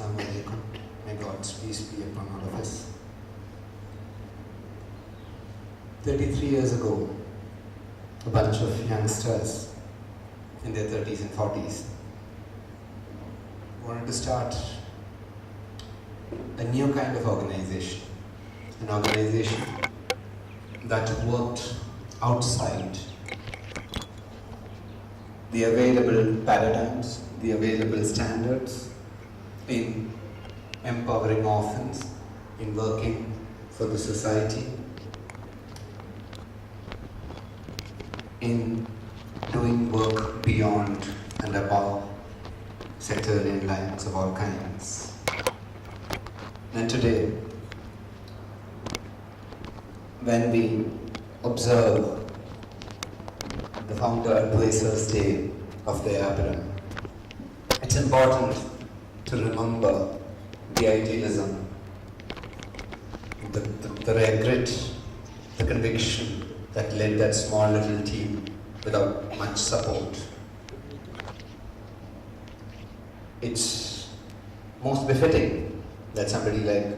Assalamu alaikum. May God's peace be upon all of us. 33 years ago, a bunch of youngsters in their 30s and 40s wanted to start a new kind of organization, an organization that worked outside the available paradigms, the available standards in empowering orphans, in working for the society, in doing work beyond and above sectarian lines of all kinds. And today, when we observe the founder advisor's day of Dayapuram, it's important to remember the idealism, the regret, the conviction that led that small little team without much support. It's most befitting that somebody like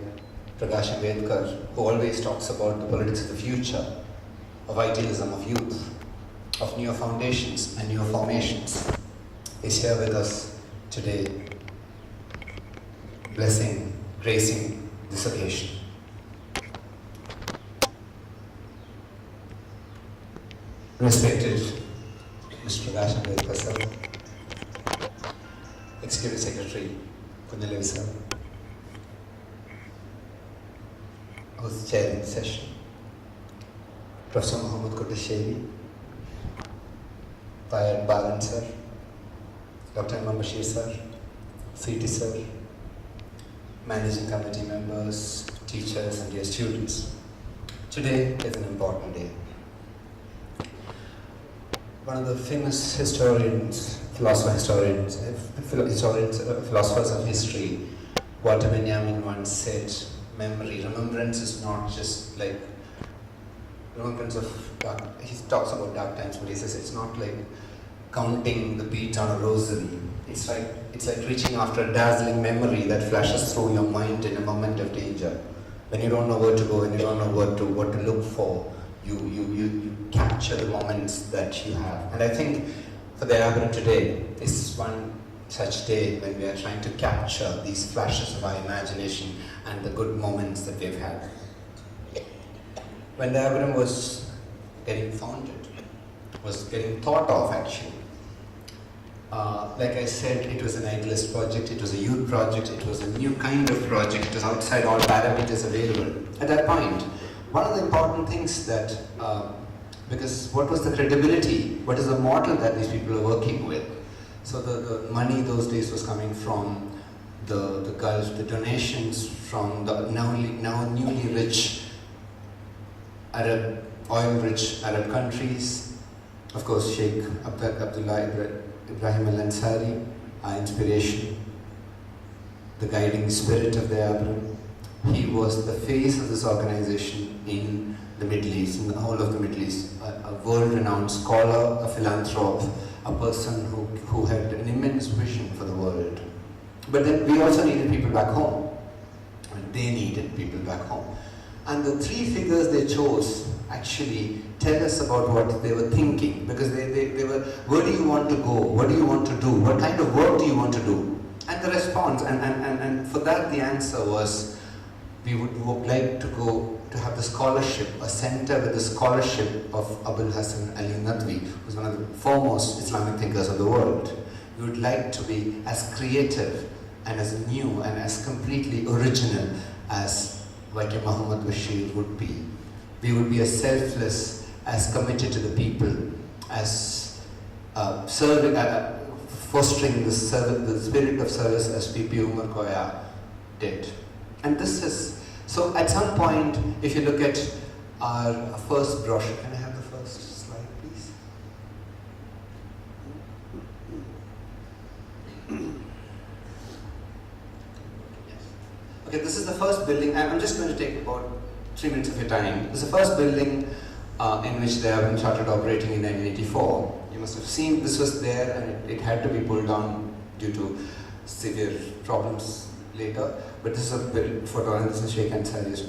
Prakash Ambedkar, who always talks about the politics of the future, of idealism, of youth, of new foundations and new formations, is here with us today, blessing, gracing this occasion. Respected Mr. Prakash Ambedkar sir, Executive Secretary Kunal sir, who's chairing the session, Professor Muhammad Kudasheri, Fayad Baran sir, Dr. Imam Bashir sir, CT sir, managing committee members, teachers and dear students. Today is an important day. One of the famous philosophers of history, Walter Benjamin once said, remembrance is not just like remembrance of he talks about dark times, but he says it's not like counting the beads on a rosary. It's like reaching after a dazzling memory that flashes through your mind in a moment of danger. When you don't know where to go, when you don't know what to look for, you capture the moments that you have. And I think for the Dayapuram today, this is one such day when we are trying to capture these flashes of our imagination and the good moments that we've had. When the Dayapuram was getting founded, was getting thought of actually, like I said, it was an idealist project, it was a youth project, it was a new kind of project, it was outside all parameters available. At that point, one of the important things that, because what was the credibility, what is the model that these people are working with? So the money those days was coming from the Gulf, the donations from the now newly rich Arab, oil-rich Arab countries. Of course, Sheikh Abdullah Ibrahim Al-Ansari, our inspiration, the guiding spirit of the Dayapuram. He was the face of this organization in the Middle East, in the whole of the Middle East, a world-renowned scholar, a philanthrope, a person who had an immense vision for the world. But then we also needed people back home, and they needed people back home. And the three figures they chose actually tell us about what they were thinking, because they were, where do you want to go? What do you want to do? What kind of work do you want to do? And the response, and for that the answer was, we would like to go to have the scholarship, a center with the scholarship of Abul Hasan Ali Nadwi, who's one of the foremost Islamic thinkers of the world. We would like to be as creative and as new and as completely original as like Muhammad Bashir would be. We would be as selfless, as committed to the people, as serving, fostering the spirit of service as P.P. Umar Koya did. And this is, so at some point, if you look at our first brochure, can I have the first slide, please? Okay, this is the first building. I'm just going to take about 3 minutes of your time. This is the first building in which they have been started operating in 1984. You must have seen this was there, and it had to be pulled down due to severe problems later, but this is a very photo, and this is Sheikh Ansari's.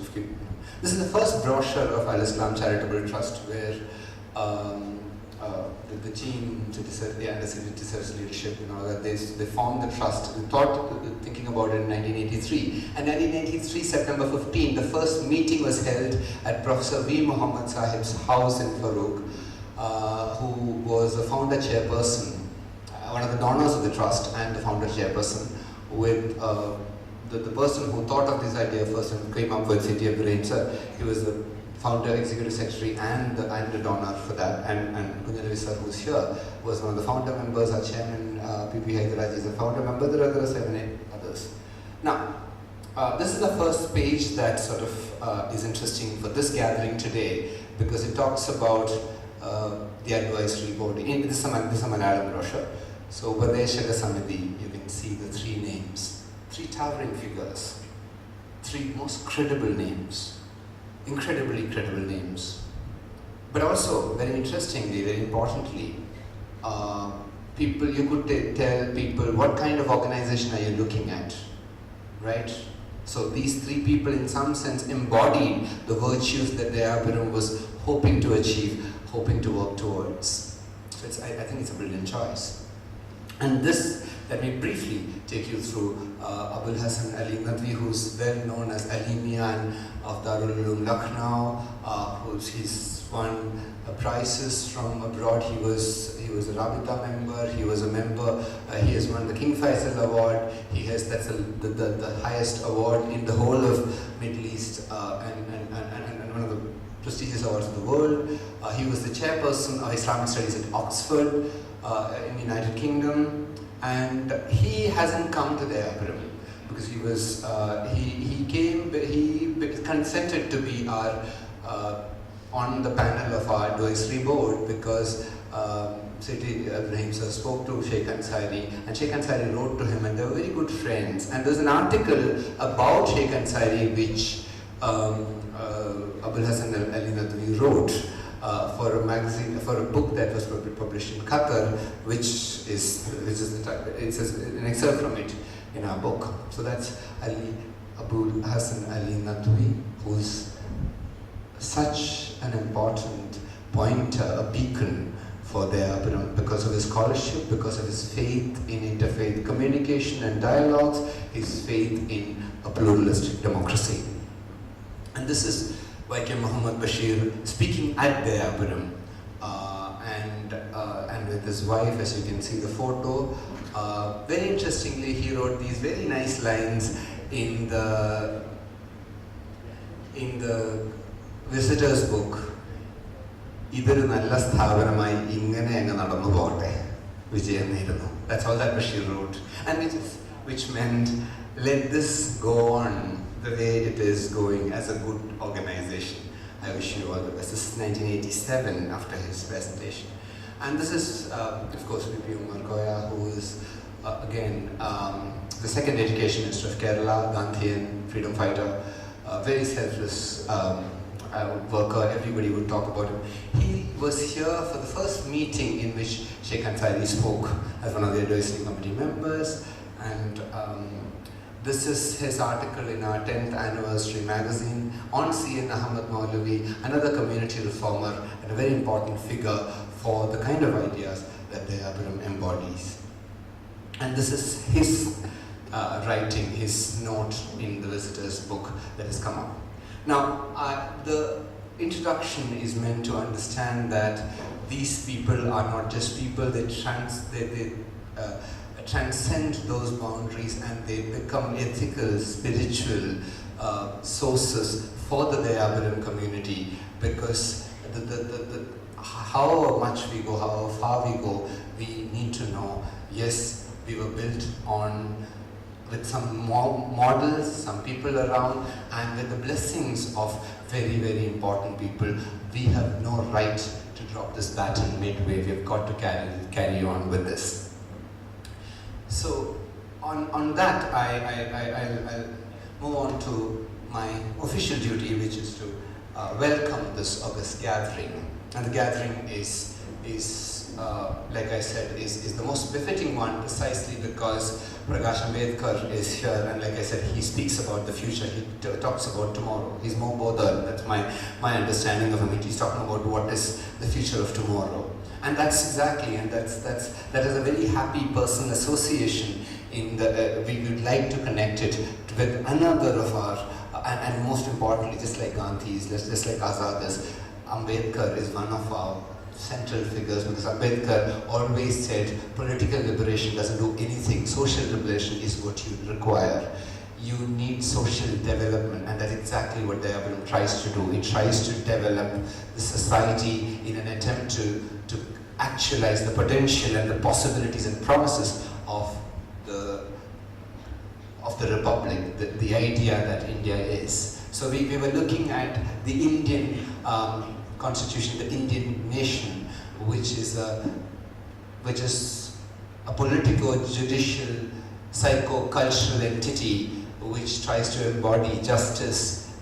This is the first brochure of Al Islam Charitable Trust, where the team, under Citizen's leadership, that they formed the trust. They thinking about it in 1983. And 1983, September 15, the first meeting was held at Professor V. Muhammad Sahib's house in Farouk, who was the founder chairperson, one of the donors of the trust and the founder chairperson, with the person who thought of this idea first and came up with City of Brains. He was the founder, executive secretary, and the donor for that. And Kunjalavi sir, who's here, was one of the founder members. Our chairman, P.P. Hyderaj, is a founder member. There are 7, 8 others. Now, this is the first page that sort of is interesting for this gathering today, because it talks about the advisory board. This is a Malayalam brochure. So, Vadeshaka Samiti, you can see the 3 names, 3 towering figures, 3 most credible names, incredibly credible names. But also, very interestingly, very importantly, people, you could tell people what kind of organization are you looking at, right? So these 3 people in some sense embodied the virtues that Dayapuram was hoping to achieve, hoping to work towards. So I think it's a brilliant choice. And this, let me briefly take you through Abul Hasan Ali Nadwi, who's well known as Ali Mian of Darul Uloom Lucknow, he's won prizes from abroad. He was a Rabita member, he was a member, he has won the King Faisal Award, that's the highest award in the whole of Middle East, and one of the prestigious awards of the world. He was the chairperson of Islamic Studies at Oxford in the United Kingdom, and he hasn't come to Dayapuram because he consented to be our on the panel of our advisory board because Sidi Ibrahim sir spoke to Sheikh Ansari, and Sheikh Ansari wrote to him, and they were very good friends. And there's an article about Sheikh Ansari which Abul Hasan Ali Nadwi wrote for a magazine, for a book that was published in Qatar, which is an excerpt from it in our book. So that's Abul Hasan Ali Nadwi, who's such an important pointer, a beacon for Dayapuram because of his scholarship, because of his faith in interfaith communication and dialogues, his faith in a pluralistic democracy. And this is YK Muhammad Bashir speaking at Dayapuram, and with his wife, as you can see the photo. Very interestingly, he wrote these very nice lines in the visitor's book. Idaru nalla sthavanamai ingane anga nadannu potte vijayam nerunu. That's all that Bashir wrote, and which meant let this go on the way it is going as a good organization. I wish you all the best. This is 1987 after his presentation. And this is, of course, P.P. Umar Goya, who is, again, the second Education Minister of Kerala, Gandhian, freedom fighter, very selfless worker. Everybody would talk about him. He was here for the first meeting in which Sheikh Ansari spoke as one of the advisory committee members, and this is his article in our 10th anniversary magazine on C.N. Ahmad Maulavi, another community reformer and a very important figure for the kind of ideas that Dayapuram embodies. And this is his writing, his note in the visitor's book that has come up. Now, the introduction is meant to understand that these people are not just people, they transcend those boundaries and they become ethical, spiritual sources for the Dayapuram community, because however much we go, however far we go, we need to know, yes, we were built with some models, some people around, and with the blessings of very, very important people. We have no right to drop this baton midway. We've got to carry on with this. So, on that, I'll move on to my official duty, which is to welcome this August gathering. And the gathering is like I said, is the most befitting one precisely because Prakash Ambedkar is here, and like I said, he speaks about the future, he talks about tomorrow. He's more modern, that's my understanding of him. He's talking about what is the future of tomorrow. And that's exactly, and that is a very happy personal association in the, we would like to connect it with another of our, and most importantly, just like Gandhi's, just like Azad's, Ambedkar is one of our central figures, because Ambedkar always said political liberation doesn't do anything, social liberation is what you require. You need social development, and that's exactly what Dayapuram tries to do. It tries to develop the society in an attempt to actualize the potential and the possibilities and promises of the republic, the idea that India is. So we were looking at the Indian constitution, the Indian nation, which is a politico-judicial, psycho-cultural entity which tries to embody justice,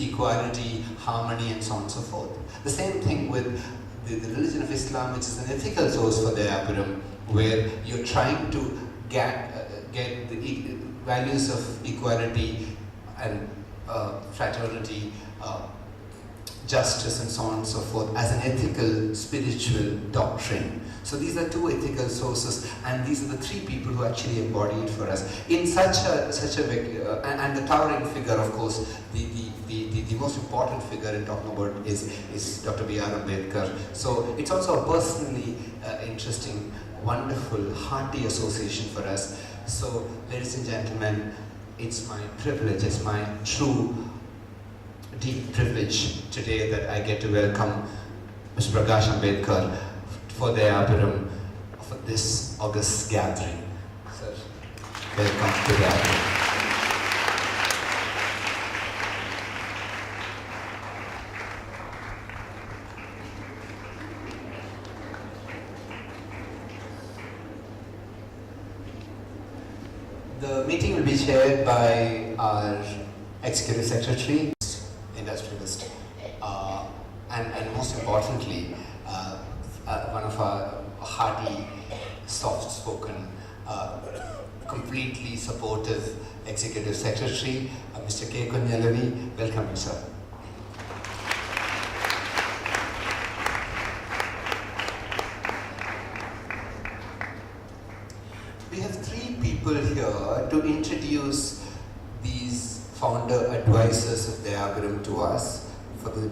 equality, harmony, and so on and so forth. The same thing with the religion of Islam, which is an ethical source for Dayapuram, where you're trying to get the values of equality and fraternity, justice, and so on and so forth as an ethical, spiritual doctrine. So these are two ethical sources, and these are the three people who actually embody it for us. In such a and the towering figure, of course, the most important figure in talking about is Dr. B.R. Ambedkar. So it's also a personally interesting, wonderful, hearty association for us. So, ladies and gentlemen, it's my privilege, it's my true, deep privilege today that I get to welcome Mr. Prakash Ambedkar for Dayapuram, for this august gathering. Sir, welcome to Dayapuram. The meeting will be chaired by our Executive Secretary, industrialist, and most importantly, one of our hearty, soft-spoken, completely supportive Executive Secretary, Mr. K. Kunyalavi. Welcome, sir. We have three people here to introduce these founder advisors of Dayapuram to us, for the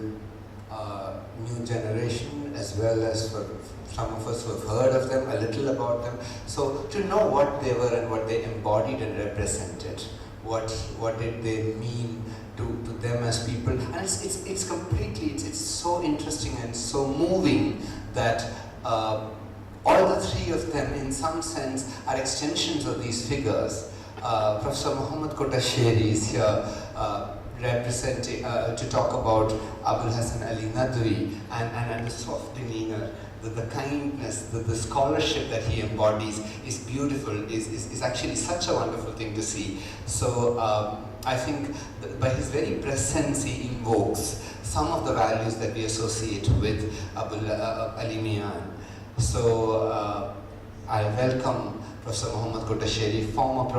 new generation, as well as for some of us who have heard of them, a little about them. So to know what they were and what they embodied and represented, what did they mean to them as people, and it's completely, it's so interesting and so moving that all the three of them, in some sense, are extensions of these figures. Professor Muhammad Kotasheri is here representing, to talk about Abul Hassan Ali Nadwi and the soft demeanor, the kindness, the scholarship that he embodies is beautiful, is actually such a wonderful thing to see. So I think by his very presence he invokes some of the values that we associate with Abul Ali Mian. So I welcome Professor Muhammad Kotasheri, former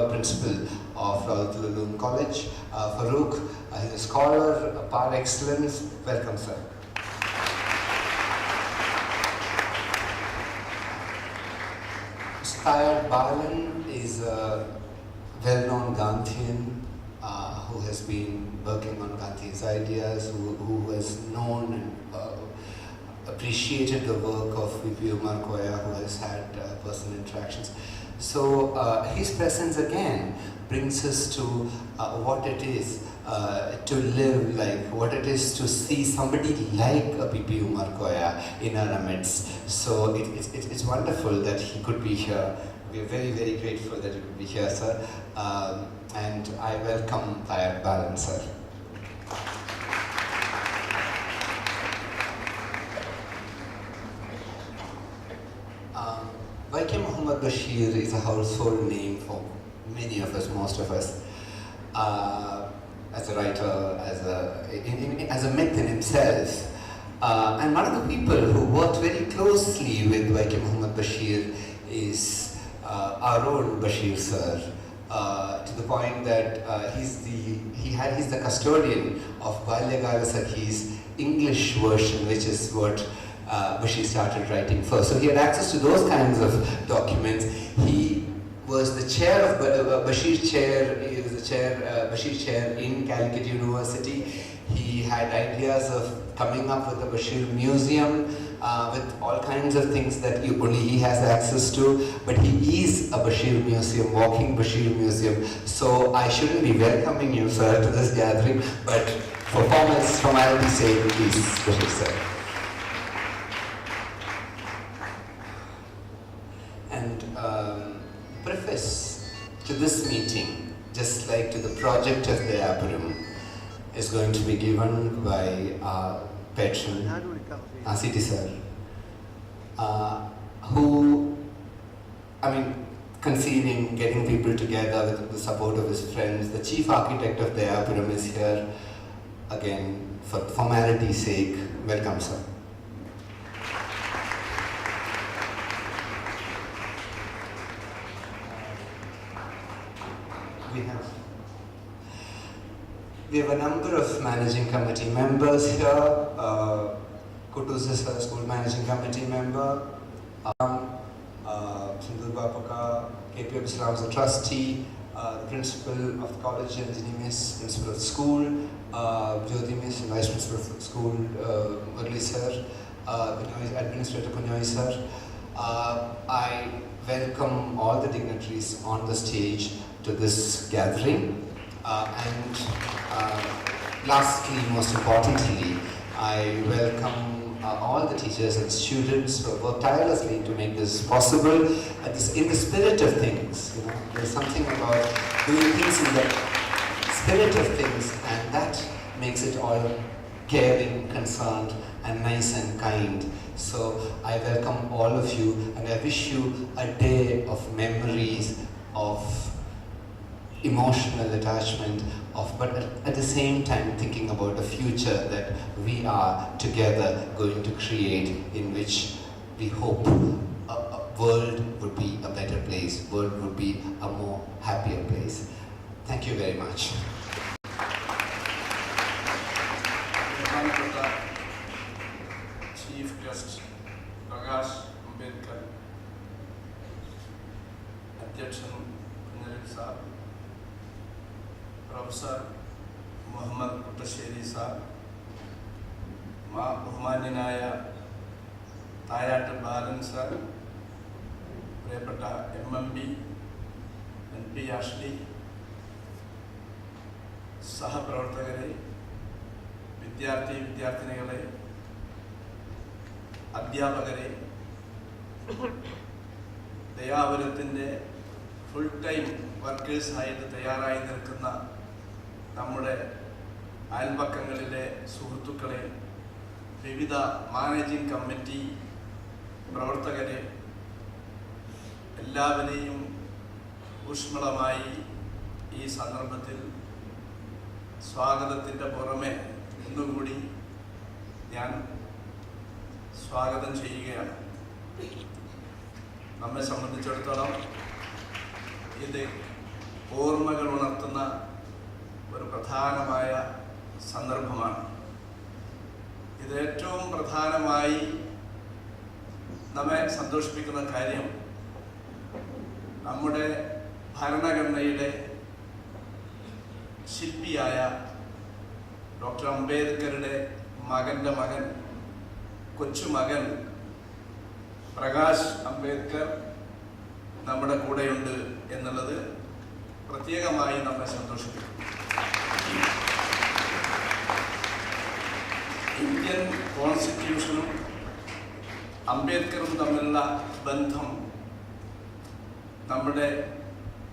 principal of Rawlatul Uloom College. Farooq, he's a scholar par excellence. Welcome, sir. Tayyar Balan is a well-known Gandhian who has been working on Gandhi's ideas, who has known and appreciated the work of V.P. Umar Koya, who has had personal interactions. So his presence again brings us to what it is to live like, what it is to see somebody like a V.P. Umar Koya in our midst. So it's wonderful that he could be here. We are very, very grateful that he could be here, sir. And I welcome Tayyar Balan, sir. Y.K. Muhammad Bashir is a household name for many of us, most of us. As a writer, as a myth in himself, And one of the people who worked very closely with Wakim Muhammad Bashir is our own Bashir sir, to the point that he's the custodian of Balyagala Sakhi's English version, which is what Bashir started writing first. So he had access to those kinds of documents. He was the chair of Bashir chair. He was the chair, Bashir chair in Calicut University. He had ideas of coming up with a Bashir museum with all kinds of things that only he has access to. But he is a Bashir museum, walking Bashir museum. So I shouldn't be welcoming you, sir, to this gathering, but for formality's sake, please, Bashir sir. And preface to this meeting, just like to the project of Dayapuram, is going to be given by our patron, City sir, who, conceiving, getting people together with the support of his friends. The chief architect of Dayapuram is here. Again, for formality's sake, welcome, sir. We have a number of managing committee members here. Kutus is a school managing committee member. Sindhu Bapaka, KPM Islam is a trustee. The principal of the college, Anjani Miss, principal of the school. Jyoti Miss, vice principal of the school, Murli sir. Administrator Punyoy sir. I welcome all the dignitaries on the stage to this gathering. And lastly, most importantly, I welcome all the teachers and students who have worked tirelessly to make this possible. In the spirit of things, there's something about doing things in the spirit of things, and that makes it all caring, concerned, and nice and kind. So I welcome all of you, and I wish you a day of memories, of emotional attachment, but at the same time thinking about a future that we are together going to create, in which we hope a world would be a better place, world would be a more happier place. Thank you very much. Chief Guest Prakash Ambedkar, Adhyakshan Sir, Professor Muhammad Kutasheri sir, Bahmanyanaya Dayapuram sir, Prepata MMB, NP Ashley, Sahapravartakare, Vidyarthinigale, Adhyapakare, Dayapuraminte full-time workers ആയിട്ട് തയ്യാറായി നിൽക്കുന്ന നമ്മുടെ അയൽപക്കങ്ങളിലെ സുഹൃത്തുക്കളെ, വിവിധ managing committee പ്രവർത്തകരെ, എല്ലാവരെയും ഊഷ്മളമായി ഈ സന്ദർഭത്തിൽ സ്വാഗതത്തിൻ്റെ പുറമെ ഒന്നുകൂടി ഞാൻ സ്വാഗതം ചെയ്യുകയാണ്. നമ്മെ സംബന്ധിച്ചിടത്തോളം ഇത് ഓർമ്മകൾ ഉണർത്തുന്ന ഒരു പ്രധാനമായ സന്ദർഭമാണ്. ഇത് ഏറ്റവും പ്രധാനമായി നമ്മെ സന്തോഷിപ്പിക്കുന്ന കാര്യം, നമ്മുടെ ഭരണഘടനയുടെ ശില്പിയായ ഡോക്ടർ അംബേദ്കറുടെ മകൻ്റെ മകൻ, കൊച്ചുമകൻ പ്രകാശ് അംബേദ്കർ നമ്മുടെ കൂടെയുണ്ട് എന്നുള്ളത് പ്രത്യേകമായി നമ്മെ സന്തോഷിപ്പിക്കും. ഇന്ത്യൻ കോൺസ്റ്റിറ്റ്യൂഷനും അംബേദ്കറും തമ്മിലുള്ള ബന്ധം നമ്മുടെ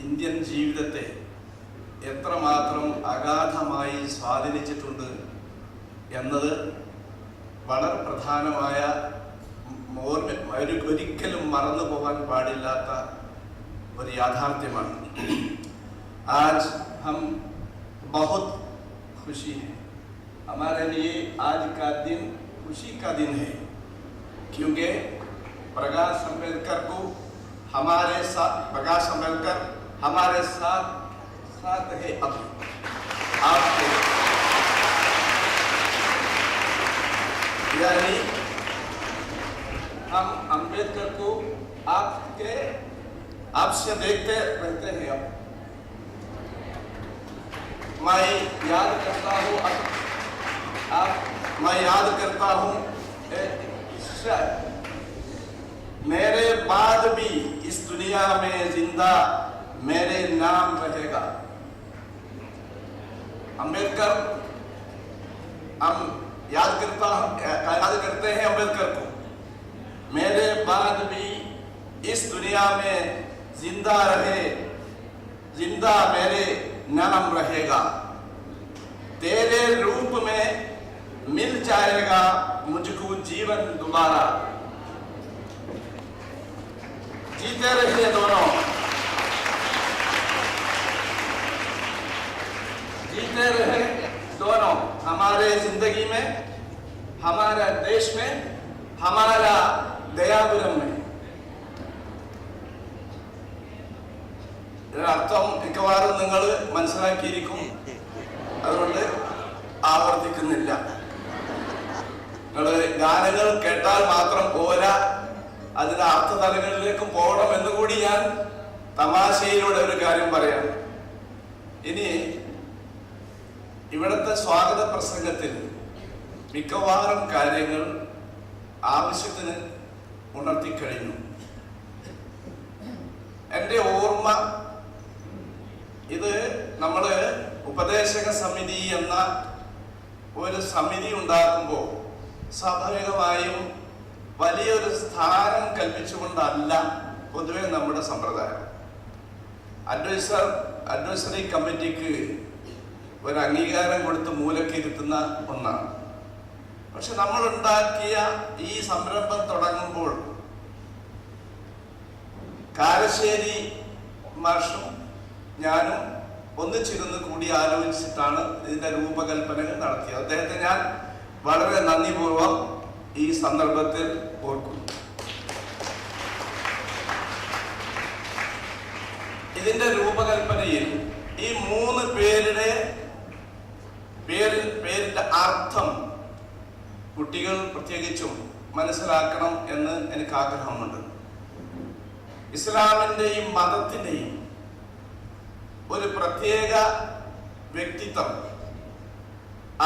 ഇന്ത്യൻ ജീവിതത്തെ എത്രമാത്രം അഗാധമായി സ്വാധീനിച്ചിട്ടുണ്ട് എന്നത് വളരെ പ്രധാനമായ, ഒരിക്കലും മറന്നു പോകാൻ പാടില്ലാത്ത ഒരു യാഥാർത്ഥ്യമാണ്. आज हम बहुत खुशी हैं, हमारे लिए आज का दिन खुशी का दिन है, क्योंकि प्रकाश अम्बेडकर को हमारे साथ है अब आपके, यानी हम अम्बेडकर को आपसे देखते रहते हैं। अब मैं याद करता हूँ मेरे बाद भी इस दुनिया में जिंदा मेरे नाम रहेगा। अम्बेडकर, हम याद करते हैं अम्बेडकर को, मेरे बाद भी इस दुनिया में जिंदा मेरे नाम रहेगा। तेरे रूप में मिल जाएगा मुझको जीवन दोबारा। जीते रहिए दोनों, जीते रहे दोनों, हमारे जिंदगी में, हमारा देश में, हमारा दयापुरम में। ഇതിനർത്ഥം മിക്കവാറും നിങ്ങൾ മനസ്സിലാക്കിയിരിക്കും, അതുകൊണ്ട് ആവർത്തിക്കുന്നില്ല. നിങ്ങൾ ഗാനങ്ങൾ കേട്ടാൽ മാത്രം പോരാ, അതിന്റെ അർത്ഥതലങ്ങളിലേക്കും പോകണം എന്നുകൂടി ഞാൻ തമാശയിലൂടെ ഒരു കാര്യം പറയാം. ഇനി ഇവിടുത്തെ സ്വാഗത പ്രസംഗത്തിൽ മിക്കവാറും കാര്യങ്ങൾ ആവശ്യത്തിന് ഉണർത്തിക്കഴിഞ്ഞു. എൻ്റെ ഓർമ്മ, ഇത് നമ്മൾ ഉപദേശക സമിതി എന്ന ഒരു സമിതി ഉണ്ടാക്കുമ്പോൾ സ്വാഭാവികമായും വലിയൊരു സ്ഥാനം കൽപ്പിച്ചുകൊണ്ടല്ല പൊതുവെ നമ്മുടെ സമ്പ്രദായം. അഡ്വൈസറി കമ്മിറ്റിക്ക് ഒരു അംഗീകാരം കൊടുത്ത് മൂലക്കിരുത്തുന്ന ഒന്നാണ്. പക്ഷെ നമ്മൾ ഉണ്ടാക്കിയ ഈ സംരംഭം തുടങ്ങുമ്പോൾ കാരശ്ശേരി മാഷും ഞാനും ഒന്നിച്ചിരുന്ന് കൂടി ആലോചിച്ചിട്ടാണ് ഇതിന്റെ രൂപകൽപ്പനകൾ നടത്തിയത്. അദ്ദേഹത്തെ ഞാൻ വളരെ നന്ദിപൂർവ്വം ഈ സന്ദർഭത്തിൽ ഓർക്കുന്നു. ഇതിന്റെ രൂപകൽപ്പനയിൽ ഈ 3 പേരിന്റെ അർത്ഥം കുട്ടികൾ പ്രത്യേകിച്ചും മനസ്സിലാക്കണം എന്ന് എനിക്ക് ആഗ്രഹമുണ്ട്. ഇസ്ലാമിന്റെയും മതത്തിന്റെയും ഒരു പ്രത്യേക വ്യക്തിത്വം,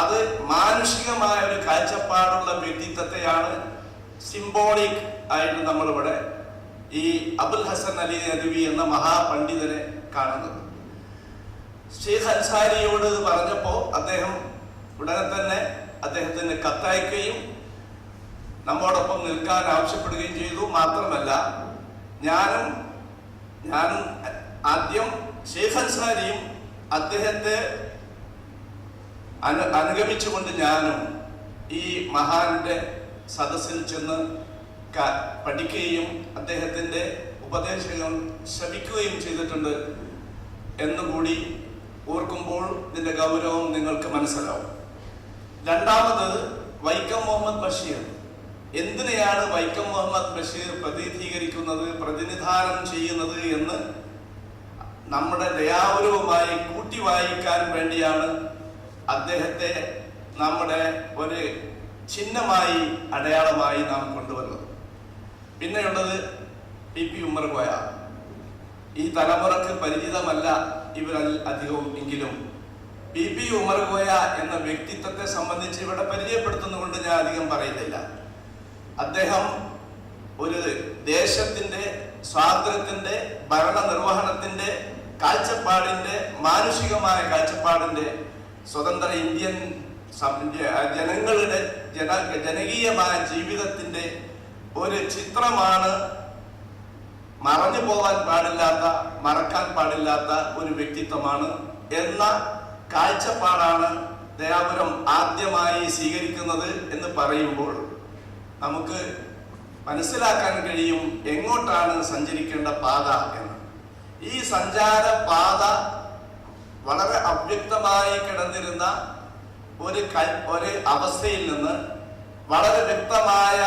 അത് മാനുഷികമായ ഒരു കാഴ്ചപ്പാടുള്ള വ്യക്തിത്വത്തെയാണ് സിംബോളിക് ആയിട്ട് നമ്മളിവിടെ ഈ അബുൽ ഹസൻ അലി നദ്വി എന്ന മഹാപണ്ഡിതനെ കാണുന്നത്. ഷെയ്ഖ് അൻസാരിയോട് പറഞ്ഞപ്പോൾ അദ്ദേഹം ഉടനെ തന്നെ അദ്ദേഹത്തിന് കത്തയക്കുകയും നമ്മോടൊപ്പം നിൽക്കാൻ ആവശ്യപ്പെടുകയും ചെയ്തു. മാത്രമല്ല ഞാനും ആദ്യം ഷെയ്ഖ് അൻസാരിയും അദ്ദേഹത്തെ അനുഗമിച്ചുകൊണ്ട് ഞാനും ഈ മഹാന്റെ സദസ്സിൽ ചെന്ന് പഠിക്കുകയും അദ്ദേഹത്തിന്റെ ഉപദേശങ്ങൾ ശ്രമിക്കുകയും ചെയ്തിട്ടുണ്ട് എന്നുകൂടി ഓർക്കുമ്പോൾ ഇതിന്റെ ഗൗരവം നിങ്ങൾക്ക് മനസ്സിലാവും. രണ്ടാമത് വൈക്കം മുഹമ്മദ് ബഷീർ. എന്തിനെയാണ് വൈക്കം മുഹമ്മദ് ബഷീർ പ്രതിനിധീകരിക്കുന്നത്, പ്രതിനിധാനം ചെയ്യുന്നത് എന്ന് നമ്മുടെ ദയാപുരവുമായി കൂട്ടി വായിക്കാൻ വേണ്ടിയാണ് അദ്ദേഹത്തെ നമ്മുടെ ഒരു ചിഹ്നമായി, അടയാളമായി നാം കൊണ്ടുവന്നത്. പിന്നെയുള്ളത് പി ഉമ്മർ കോയ. ഈ തലമുറക്ക് പരിചിതമല്ല ഇവരിൽ അധികവും, എങ്കിലും പി ഉമ്മർ കോയ എന്ന വ്യക്തിത്വത്തെ സംബന്ധിച്ച് ഇവിടെ പരിചയപ്പെടുത്തുന്നതുകൊണ്ട് ഞാൻ അധികം പറയുന്നില്ല. അദ്ദേഹം ഒരു ദേശത്തിന്റെ സ്വാതന്ത്ര്യത്തിന്റെ, ഭരണ നിർവഹണത്തിന്റെ കാഴ്ചപ്പാടിന്റെ, മാനുഷികമായ കാഴ്ചപ്പാടിന്റെ, സ്വതന്ത്ര ഇന്ത്യൻ ജനങ്ങളുടെ ജനകീയമായ ജീവിതത്തിന്റെ ഒരു ചിത്രമാണ്. മറഞ്ഞു പോകാൻ പാടില്ലാത്ത, മറക്കാൻ പാടില്ലാത്ത ഒരു വ്യക്തിത്വമാണ് എന്ന കാഴ്ചപ്പാടാണ് ദയാപുരം ആദ്യമായി സ്വീകരിക്കുന്നത് എന്ന് പറയുമ്പോൾ നമുക്ക് മനസ്സിലാക്കാൻ കഴിയും എങ്ങോട്ടാണ് സഞ്ചരിക്കേണ്ട പാത എന്ന്. ഈ സഞ്ചാര പാത വളരെ അവ്യക്തമായി കിടന്നിരുന്ന ഒരു അവസ്ഥയിൽ നിന്ന് വളരെ വ്യക്തമായ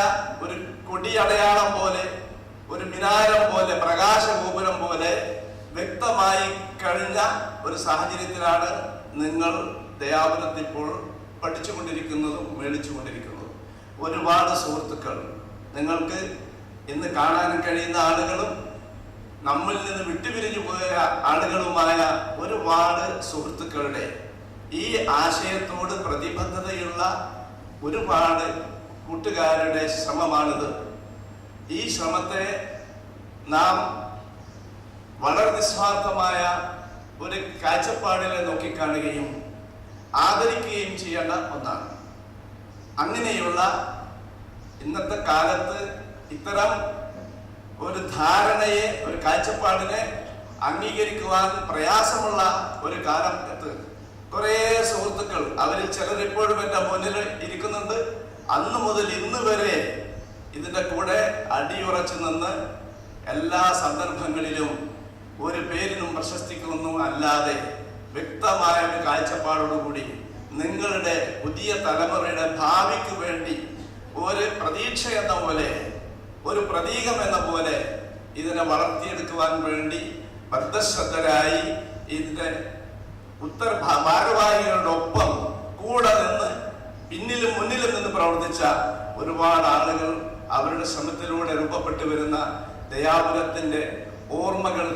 ഒരു കൊടിയടയാളം പോലെ, ഒരു മിനാരം പോലെ, പ്രകാശഗോപുരം പോലെ വ്യക്തമായി കഴിഞ്ഞ ഒരു സാഹചര്യത്തിലാണ് നിങ്ങൾ ദയാപുരത്ത് ഇപ്പോൾ പഠിച്ചുകൊണ്ടിരിക്കുന്നതും മേടിച്ചുകൊണ്ടിരിക്കുന്നതും. ഒരുപാട് സുഹൃത്തുക്കൾ നിങ്ങൾക്ക് ഇന്ന് കാണാൻ കഴിയുന്ന ആളുകളും നമ്മിൽ നിന്ന് വിട്ടുപിരിഞ്ഞു പോയ ആളുകളുമായ ഒരുപാട് സുഹൃത്തുക്കളുടെ ഈ ആശയത്തോട് പ്രതിബദ്ധതയുള്ള ഒരുപാട് കൂട്ടുകാരുടെ ശ്രമമാണിത്. ഈ ശ്രമത്തെ നാം വളരെ നിസ്വാർത്ഥമായ ഒരു കാഴ്ചപ്പാടിനെ നോക്കിക്കാണുകയും ആദരിക്കുകയും ചെയ്യേണ്ട ഒന്നാണ്. അങ്ങനെയുള്ള ഇന്നത്തെ കാലത്ത് ഇത്തരം ഒരു ധാരണയെ, ഒരു കാഴ്ചപ്പാടിനെ അംഗീകരിക്കുവാൻ പ്രയാസമുള്ള ഒരു കാലത്ത് കുറേ സുഹൃത്തുക്കൾ, അവരിൽ ചിലർ ഇപ്പോഴും എൻ്റെ മുന്നിൽ ഇരിക്കുന്നുണ്ട്, അന്ന് മുതൽ ഇന്ന് വരെ ഇതിൻ്റെ കൂടെ അടിയുറച്ചു നിന്ന് എല്ലാ സന്ദർഭങ്ങളിലും ഒരു പേരിനും പ്രശസ്തിക്കൊന്നും അല്ലാതെ വ്യക്തമായ ഒരു കാഴ്ചപ്പാടോടുകൂടി നിങ്ങളുടെ പുതിയ തലമുറയുടെ ഭാവിക്ക് വേണ്ടി ഒരു പ്രതീക്ഷ എന്ന പോലെ, ഒരു പ്രതീകം എന്ന പോലെ ഇതിനെ വളർത്തിയെടുക്കുവാൻ വേണ്ടി ബദ്ധശ്രദ്ധരായി ഇതിന്റെ ഭാരവാഹികളുടെ ഒപ്പം കൂടെ നിന്ന് പിന്നിലും മുന്നിലും നിന്ന് പ്രവർത്തിച്ച ഒരുപാട് ആളുകൾ, അവരുടെ ശ്രമത്തിലൂടെ രൂപപ്പെട്ടു വരുന്ന ദയാപുരത്തിന്റെ ഓർമ്മകൾ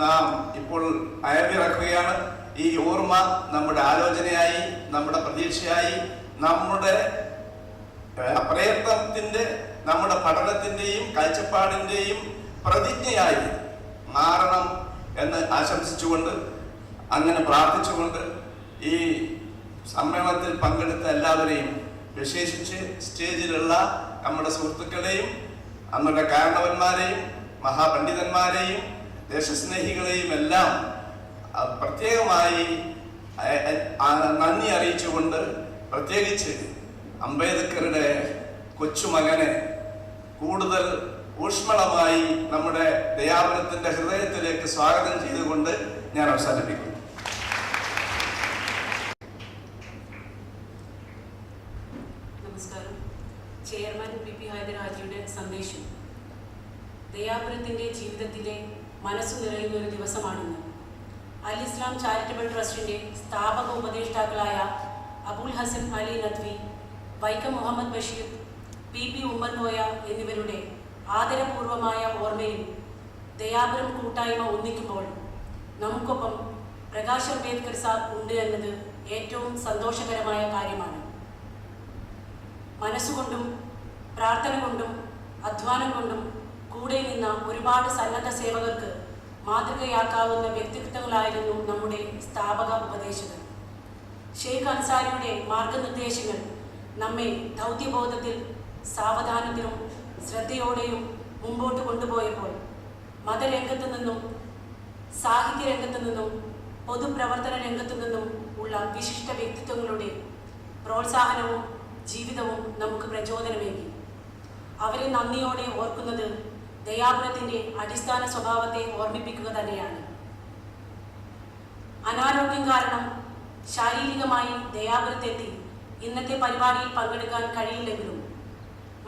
നാം ഇപ്പോൾ അയവിറക്കുകയാണ്. ഈ ഓർമ്മ നമ്മുടെ ആലോചനയായി, നമ്മുടെ പ്രതീക്ഷയായി, നമ്മുടെ പ്രയത്നത്തിന്റെ, നമ്മുടെ പഠനത്തിന്റെയും കാഴ്ചപ്പാടിന്റെയും പ്രതിജ്ഞയായി മാറണം എന്ന് ആശംസിച്ചുകൊണ്ട്, അങ്ങനെ പ്രാർത്ഥിച്ചുകൊണ്ട് ഈ സമ്മേളനത്തിൽ പങ്കെടുത്ത എല്ലാവരെയും, വിശേഷിച്ച് സ്റ്റേജിലുള്ള നമ്മുടെ സുഹൃത്തുക്കളെയും നമ്മുടെ കാരണവന്മാരെയും മഹാപണ്ഡിതന്മാരെയും ദേശസ്നേഹികളെയും എല്ലാം പ്രത്യേകമായി നന്ദി അറിയിച്ചുകൊണ്ട്, പ്രത്യേകിച്ച് അംബേദ്കറുടെ കൊച്ചുമകനെ കൂടുതൽ ഊഷ്മളമായി നമ്മുടെ ദയാപുരത്തിന്റെ ഹൃദയത്തിലേക്ക് സ്വാഗതം ചെയ്തുകൊണ്ട് ഞാൻ അവസാനിപ്പിക്കുന്നു. നമസ്കാരം. ചെയർമാൻ പി ഹൈദരാജിയുടെ സന്ദേശം. ദയാപുരത്തിന്റെ ജീവിതത്തിലെ മനസ്സു നിറയുന്ന ഒരു ദിവസമാണിന്ന്. അൽ ഇസ്ലാം ചാരിറ്റബിൾ ട്രസ്റ്റിന്റെ സ്ഥാപക ഉപദേഷ്ടാക്കളായ അബുൽ ഹസൻ അലി നദ്വി, വൈക്കം മുഹമ്മദ് ബഷീർ, പി ഉമ്മർ കോയ എന്നിവരുടെ ആദരപൂർവമായ ഓർമ്മയിൽ ദയാപുരം കൂട്ടായ്മ ഒന്നിക്കുമ്പോൾ നമുക്കൊപ്പം പ്രകാശ് അംബേദ്കർ സാബ് ഉണ്ട് എന്നത് ഏറ്റവും സന്തോഷകരമായ കാര്യമാണ്. മനസ്സുകൊണ്ടും പ്രാർത്ഥന കൊണ്ടും അധ്വാനം കൊണ്ടും കൂടെ നിന്ന ഒരുപാട് സന്നദ്ധ സേവകർക്ക് മാതൃകയാക്കാവുന്ന വ്യക്തിത്വങ്ങളായിരുന്നു നമ്മുടെ സ്ഥാപക ഉപദേശകർ. ഷെയ്ഖ് അൻസാരിയുടെ മാർഗനിർദ്ദേശങ്ങൾ നമ്മെ ദൗത്യബോധത്തിൽ, സാവധാനത്തിലും ശ്രദ്ധയോടെയും മുമ്പോട്ട് കൊണ്ടുപോയപ്പോൾ മതരംഗത്തു നിന്നും സാഹിത്യരംഗത്തു നിന്നും പൊതുപ്രവർത്തന രംഗത്തു നിന്നും ഉള്ള വിശിഷ്ട വ്യക്തിത്വങ്ങളുടെ പ്രോത്സാഹനവും ജീവിതവും നമുക്ക് പ്രചോദനമേകി. അവരെ നന്ദിയോടെ ഓർക്കുന്നത് ദയാപുരത്തിന്റെ അടിസ്ഥാന സ്വഭാവത്തെ ഓർമ്മിപ്പിക്കുക തന്നെയാണ്. അനാരോഗ്യം കാരണം ശാരീരികമായി ദയാപുരത്തെത്തി ഇന്നത്തെ പരിപാടിയിൽ പങ്കെടുക്കാൻ കഴിയില്ലെങ്കിലും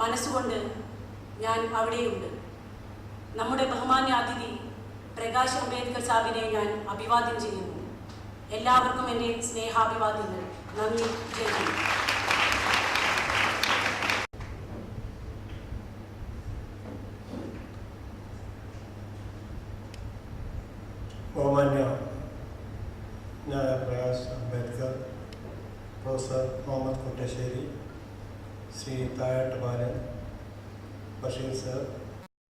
മനസ്സുകൊണ്ട് ഞാൻ അവിടെയുണ്ട്. നമ്മുടെ ബഹുമാന്യ അതിഥി പ്രകാശ് അംബേദ്കർ സാബിനെ ഞാൻ അഭിവാദ്യം ചെയ്യുന്നു. എല്ലാവർക്കും എൻ്റെ സ്നേഹാഭിവാദ്യങ്ങൾ. നന്ദി. ജയ്. ബഹുമാന്യ പ്രകാശ് അംബേദ്കർ, പ്രൊഫസർ മുഹമ്മദ് കുട്ടശ്ശേരി, ശ്രീ തായാട്ട് ബാലൻ, ബഷീർ സർ,